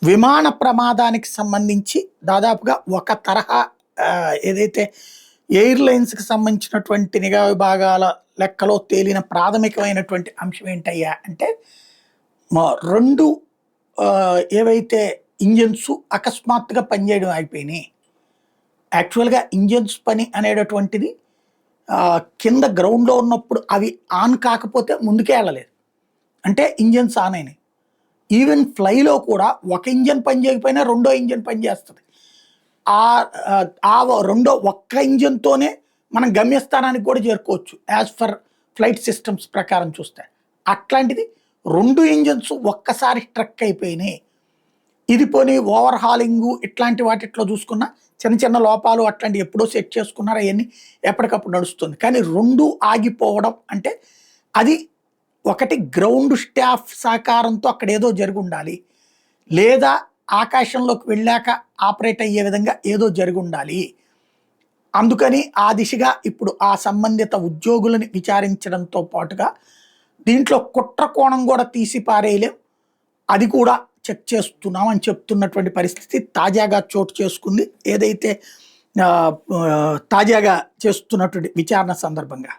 విమాన ప్రమాదానికి సంబంధించి దాదాపుగా ఒక తరహా ఏదైతే ఎయిర్‌లైన్స్‌కి సంబంధించినటువంటి నిఘా విభాగాల లెక్కలో తేలిన ప్రాథమికమైనటువంటి అంశం ఏంటయ్యా అంటే, మా 2 ఏవైతే ఇంజిన్స్ అకస్మాత్తుగా పనిచేయడం ఆగిపోయినాయి. యాక్చువల్‌గా ఇంజిన్స్ పని అనేటటువంటిది కింద గ్రౌండ్‌లో ఉన్నప్పుడు అవి ఆన్ కాకపోతే ముందుకే ఎళ్ళలేదు. అంటే ఇంజిన్స్ ఆన్ అయినాయి. ఈవెన్ ఫ్లైలో కూడా ఒక ఇంజిన్ పని చేయకపోయినా రెండో ఇంజిన్ పనిచేస్తది. రెండో ఒక్క ఇంజిన్‌తోనే మనం గమ్యస్థానానికి కూడా చేరుకోవచ్చు. యాజ్ ఫర్ ఫ్లైట్ సిస్టమ్స్ ప్రకారం చూస్తే. అట్లాంటిది 2 ఇంజిన్స్ ఒక్కసారి స్ట్రక్ అయిపోయినాయి. ఇది పోనీ ఓవర్ హాలింగు ఇట్లాంటి వాటిట్లో చూసుకున్నా చిన్న చిన్న లోపాలు అట్లాంటివి ఎప్పుడో సెట్ చేసుకున్నారు. అయన్నీ ఎప్పటికప్పుడు నడుస్తుంది. కానీ 2 ఆగిపోవడం అంటే అది ఒకటి గ్రౌండ్ స్టాఫ్ సహకారంతో అక్కడేదో జరిగుండాలి. లేదా ఆకాశంలోకి వెళ్ళాక ఆపరేట్ అయ్యే విధంగా ఏదో జరిగుండాలి. అందుకని ఆ దిశగా ఇప్పుడు ఆ సంబంధిత ఉద్యోగులని విచారించడంతో పాటుగా దీంట్లో కుట్ర కోణం కూడా తీసి పారేయలేం. అది కూడా చెక్ చేస్తున్నాం అని చెప్తున్నటువంటి పరిస్థితి తాజాగా చోటు చేసుకుంది. ఏదైతే తాజాగా చేస్తున్నటువంటి విచారణ సందర్భంగా.